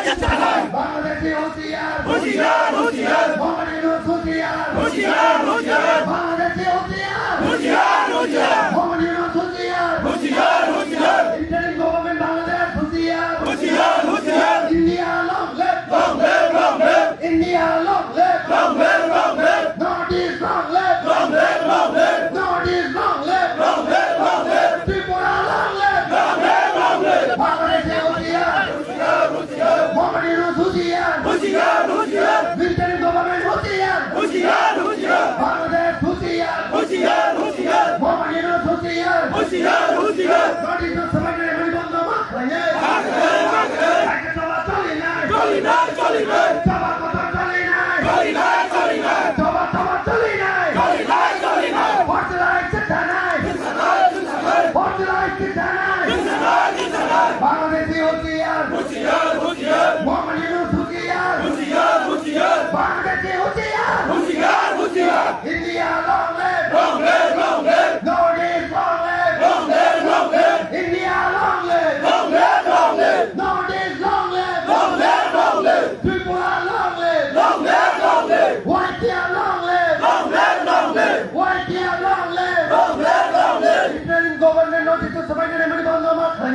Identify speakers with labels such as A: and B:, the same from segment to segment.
A: বাংলাদেশি হুঁশিয়ার
B: হুঁশিয়ার হুঁশিয়ার
A: মোহাম্মদ ইউনূস হুঁশিয়ার
B: হুঁশিয়ার হুঁশিয়ার
A: বাংলাদেশি হুঁশিয়ার
B: হুঁশিয়ার হুঁশিয়ার
A: মোহাম্মদ ইউনূস হুঁশিয়ার
B: হুঁশিয়ার হুঁশিয়ার
A: ইন্টারিম গভর্নমেন্ট বাংলাদেশ হুঁশিয়ার
B: হুঁশিয়ার হুঁশিয়ার
A: India long live
B: long live long live
A: India long live
B: long live long live
A: north east long live
B: long live long live
A: north east long live
B: long live long live
A: Tripura long live
B: long live long live
A: Bangladeshi হুঁশিয়ার
B: হুঁশিয়ার হুঁশিয়ার
A: মোহাম্মদ ইউনূস হুঁশিয়ার
B: হুঁশিয়ার হুঁশিয়ার
A: interim government হুঁশিয়ার
B: হুঁশিয়ার হুঁশিয়ার
A: বাংলাদেশ হুঁশিয়ার
B: হুঁশিয়ার হুঁশিয়ার
A: মোহাম্মদ ইউনূস হুঁশিয়ার
B: হুঁশিয়ার হুঁশিয়ার
A: নর্থ ইস্ট সমাজের মেরুদণ্ড মাথায় তাকে সভা চলে নাই
B: চলি নাই চলি নাই
A: সভা কথা চলে নাই
B: চলি নাই চলি নাই
A: সভা চলে নাই
B: চলি নাই চলি নাই
A: পর্যায় চিন্তা নাই পর্যায় চিন্তা নাই বাংলাদেশি হুঁশিয়ার
B: হুঁশিয়ার হুঁশিয়ার
A: মোহাম্মদ ইউনূস হুঁশিয়ার
B: হুঁশিয়ার হুঁশিয়ার
A: বাংলাদেশি হুঁশিয়ার
B: হুঁশিয়ার হুঁশিয়ার
A: India long live
B: long live long live
A: north east long live
B: long live long live
A: India long live
B: long live long live
A: north east long live
B: long live long live
A: Tripura long live
B: long live long live
A: Whitehair long live!
B: Long live long live
A: Whitehair long live!
B: Long live long live
A: Interim government notice to সবাই জেনে মেরে বন্ধ মাথায়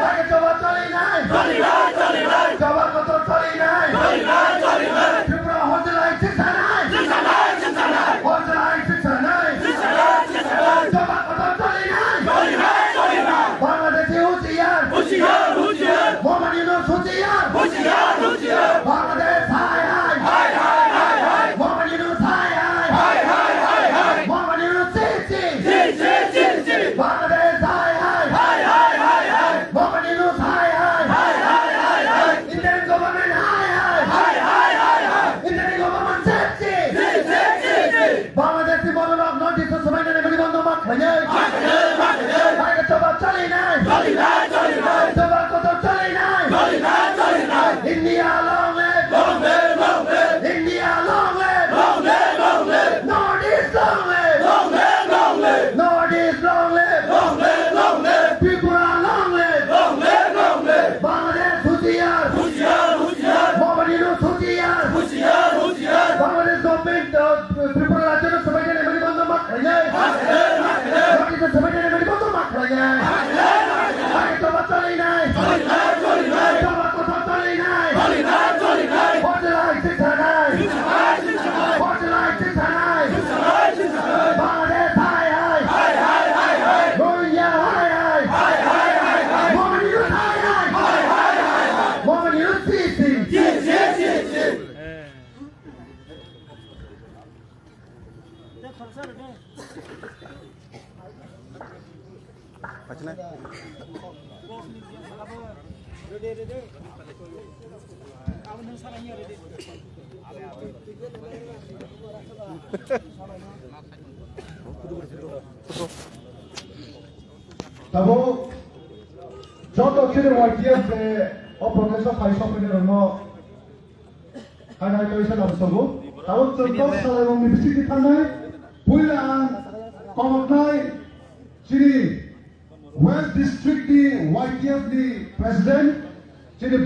A: আগে সভা চলে নাই
B: চলি নাই চলি নাই
A: সভা কত চলে নাই
B: চলি নাই চলি নাই
A: ত্রিপুরা হজলাই শিক্ষা নাই
B: চিন্তা নাই চিন্তা নাই
A: হজলাই শিক্ষা নাই
B: চিন্তা নাই চিন্তা নাই
A: সভা কত চলে নাই
B: চলি নাই চলি নাই
A: বাংলাদেশি হুঁশিয়ার
B: হুঁশিয়ার হুঁশিয়ার
A: মোহাম্মদ ইউনূস হুঁশিয়ার
B: হুঁশিয়ার হুঁশিয়ার
A: বাংলাদেশ হাই হাই
B: হাই হাই হাই হাই
A: মোহাম্মদ ইউনূস হাই হাই
B: হাই হাই হাই হাই
A: মোহাম্মদ ইউনূস সি
B: জি জি জি জি
A: বাংলাদেশ হাই হাই
B: হাই হাই হাই হাই
A: মোহাম্মদ ইউনূস হাই হাই
B: হাই হাই হাই হাই
A: Interim government হাই হাই
B: হাই হাই হাই হাই
A: Interim government safety
B: জি জি জি জি
A: বাংলাদেশি বলরাম নোটিশ তো সবাই জেনে মেরে বন্ধ মাথায় আগে সভা চলে নাই
B: চলি নাই চলি নাই
A: সভা কত চলে নাই
B: চলি নাই চলি নাই
A: India long live
B: long live long live
A: India long live
B: long live long live
A: north east long live
B: long live long live
A: north east long live
B: long live long live
A: Tripura long live
B: long live long live
A: Bangladesh হুঁশিয়ার
B: হুঁশিয়ার হুঁশিয়ার
A: মোহাম্মদ ইউনূস হুঁশিয়ার
B: হুঁশিয়ার হুঁশিয়ার
A: Bangladesh government Tripura রাজ্যের সবাই জেনে মেরে বন্ধ মাথায় নোটিশ তো সবাই জেনে মেরে বন্ধ মাথায় আগে সভা চলে নাই
B: চলি নাই চলি নাই
A: সভা কথা চলে নাই
B: চলি নাই চলি নাই
A: পর্যায় শিক্ষা নাই পর্যায় শিক্ষা নাই বাংলাদেশ হাই হাই
B: হাই হাই হাই হাই
A: রোহিঙ্গা হাই হাই
B: হাই হাই হাই হাই
A: মোহাম্মদ ইউনূস হাই হাই মোহাম্মদ ইউনূস সিসি
B: জি জি জি জি
A: tabo joto chire YTF de oproteso khai sopene no kana koisa na sobo tabo to sala এবং বিস্তৃতি থানায় পুইলান কমকনাই chiri West District di YTF di President chiri